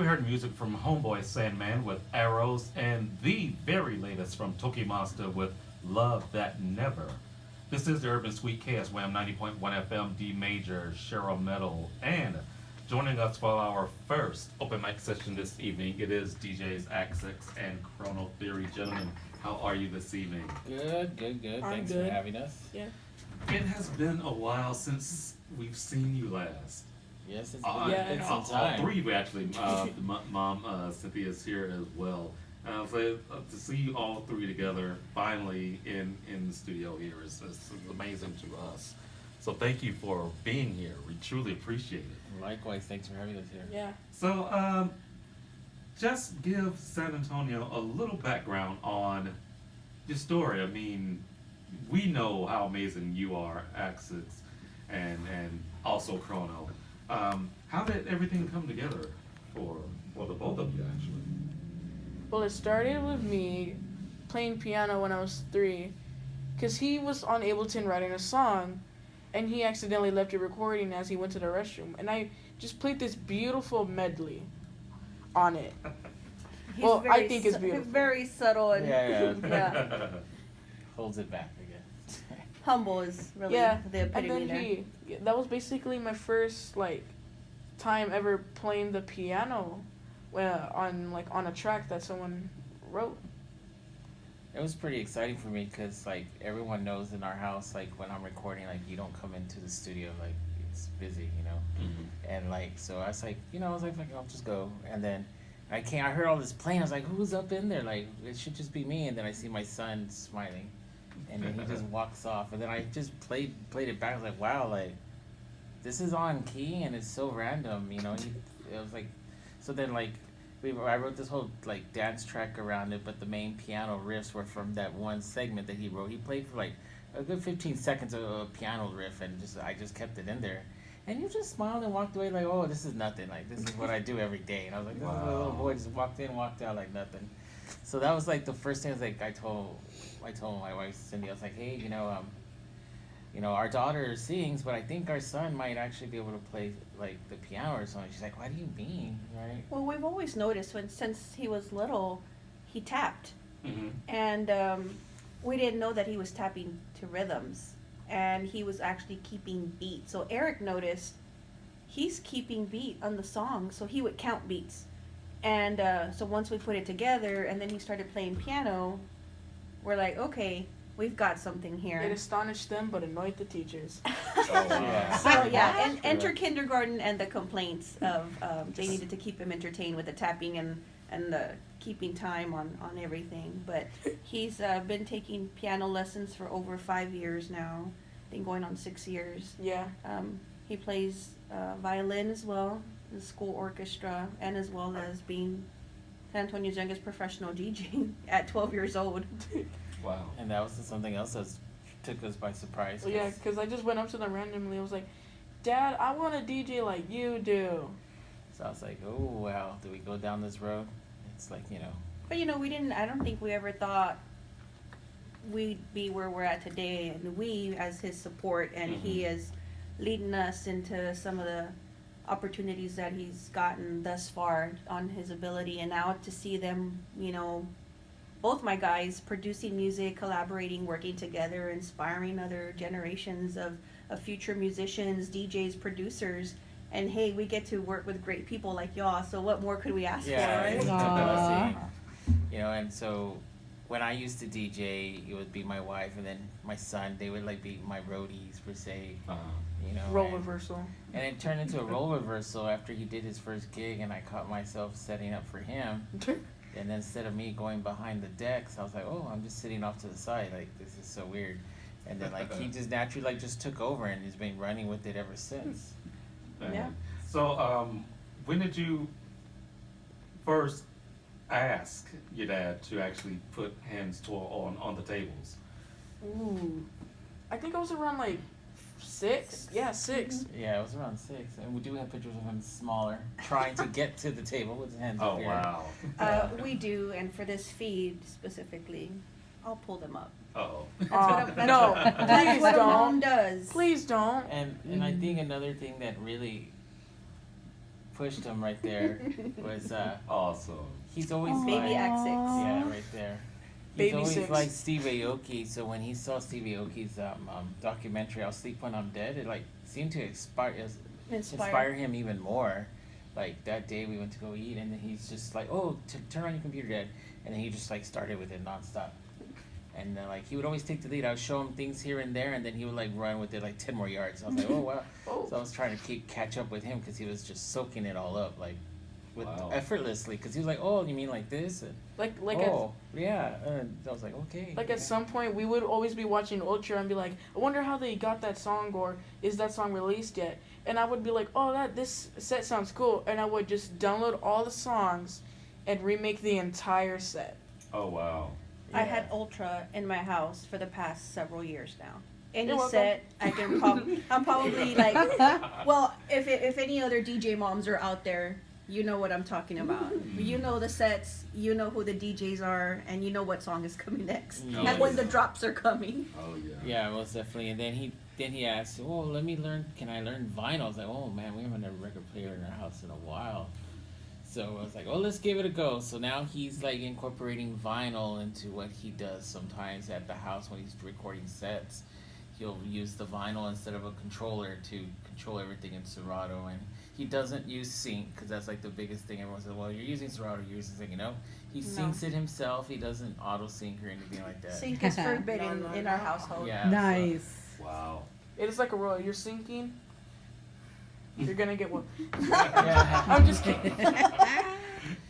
We heard music from Homeboy Sandman with Arrows and the very latest from Toki Monster with Love That Never. This is the Urban Suite KSWAM 90.1 FM D Major Cheryl Metal, and joining us for our first open mic session this evening, it is DJs Axe6 and KronoTheory. Gentlemen, how are you this evening? Good. Thanks for having us. Yeah. It has been a while since we've seen you last. Yes, it's been some all time. three of you actually. Mom Cynthia is here as well. So to see you all three together finally in the studio here is amazing to us. So thank you for being here. We truly appreciate it. Likewise, thanks for having us here. Yeah. So just give San Antonio a little background on your story. I mean, we know how amazing you are, Axe6, and also Chrono. How did everything come together for the both of you, actually? Well, it started with me playing piano when I was 3, because he was on Ableton writing a song, and he accidentally left it recording as he went to the restroom, and I just played this beautiful medley on it. I think it's beautiful. He's very subtle and Yeah. Holds it back, I guess. humble is really the epitome and then there. that was basically my first time ever playing the piano on a track that someone wrote. It was pretty exciting for me because everyone knows in our house when I'm recording you don't come into the studio it's busy, and so I was I'll just go, and then I heard all this playing. I was like, who's up in there? It should just be me. And then I see my son smiling, and then he just walks off, and then I just played it back. I was like, wow, this is on key and it's so random, it was so then I wrote this whole dance track around it, but the main piano riffs were from that one segment that he wrote. He played for a good 15 seconds of a piano riff, and I just kept it in there. And you just smiled and walked away oh, this is nothing. This is what I do every day. And I was like, wow. This little boy just walked in, walked out like nothing. So that was the first thing. I told my wife Cindy, I was like, hey, our daughter sings, but I think our son might actually be able to play the piano or something. She's like, what do you mean, right? Well, we've always noticed since he was little, he tapped, and we didn't know that he was tapping to rhythms, and he was actually keeping beat. So Eric noticed he's keeping beat on the song, so he would count beats, and so once we put it together, and then he started playing piano, we're like, okay, we've got something here. It astonished them, but annoyed the teachers. Oh, wow. So and enter kindergarten and the complaints of they needed to keep him entertained with the tapping and the keeping time on everything. But he's been taking piano lessons for over 5 years now. I think going on 6 years. Yeah. He plays violin as well, the school orchestra, and as well as being San Antonio's youngest professional DJ at 12 years old. Wow. And that was something else that took us by surprise. Well, yeah, because I just went up to them randomly. I was like, Dad, I want to DJ like you do. So I was like, oh, wow, do we go down this road? It's But we didn't, I don't think we ever thought we'd be where we're at today, and we as his support, and he is leading us into some of the opportunities that he's gotten thus far on his ability, and now to see them, both my guys producing music, collaborating, working together, inspiring other generations of future musicians, DJs, producers. And hey, we get to work with great people like y'all, so what more could we ask for, right? And so when I used to DJ, it would be my wife and then my son. They would be my roadies per se, Role reversal. And it turned into a role reversal after he did his first gig, and I caught myself setting up for him. And then instead of me going behind the decks, I was like, oh, I'm just sitting off to the side. This is so weird. And then he just naturally just took over and has been running with it ever since. Yeah. So when did you first ask your dad to actually put hands on the tables? Ooh. I think I was around 6. Yeah, 6. Yeah, it was around 6. And we do have pictures of him smaller, trying to get to the table with his hands up here. Wow. We do, and for this feed specifically, I'll pull them up. Uh-oh. No, That's please what a mom don't. does. Please don't. And I think another thing that really pushed him right there was Awesome. he's always Aw. Baby like, Axe6. yeah, right there. He's Baby always six. like Steve Aoki, so when he saw Steve Aoki's documentary, I'll Sleep When I'm Dead, it like seemed to inspire him even more. Like that day we went to go eat, and then he's just like, "Oh, turn on your computer, Dad," and then he just like started with it nonstop. And like he would always take the lead. I would show him things here and there, and then he would like run with it like 10 more yards. I was like, "Oh wow!" Oh. So I was trying to catch up with him because he was just soaking it all up like with Wow. effortlessly. Because he was like, "Oh, you mean like this?" And, Like oh, yeah. And I was like, "Okay." Like yeah. at some point, we would always be watching Ultra and be like, I wonder how they got that song, or is that song released yet? And I would be like, oh, this set sounds cool, and I would just download all the songs and remake the entire set. Oh wow. I Yeah. had Ultra in my house for the past several years now. Any You're welcome. set, I can I'm probably like, well, if any other DJ moms are out there, you know what I'm talking about. You know the sets, you know who the DJs are, and you know what song is coming next, Oh, and when yeah. the drops are coming. Oh yeah. Yeah, most definitely. And then he asked, "Oh, let me learn. Can I learn vinyl?" I was like, "Oh man, we haven't had a record player in our house in a while." So I was like, "Oh, let's give it a go." So now he's like incorporating vinyl into what he does sometimes at the house when he's recording sets. He'll use the vinyl instead of a controller to control everything in Serato, and he doesn't use sync because that's like the biggest thing. Everyone says, "Well, you're using Serato, you're using sync." You know, he No. syncs it himself. He doesn't auto sync or anything like that. Sync is forbidden in our household. Yeah. Nice. Wow. It is like a rule. You're syncing, you're gonna get one. Yeah. I'm just kidding.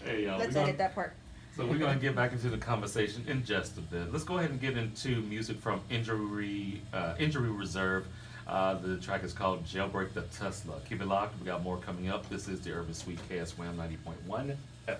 Hey, y'all. Let's edit that part. So we're going to get back into the conversation in just a bit. Let's go ahead and get into music from Injury Reserve. The track is called Jailbreak the Tesla. Keep it locked. We got more coming up. This is the Urban Suite KSWAM 90.1 FM.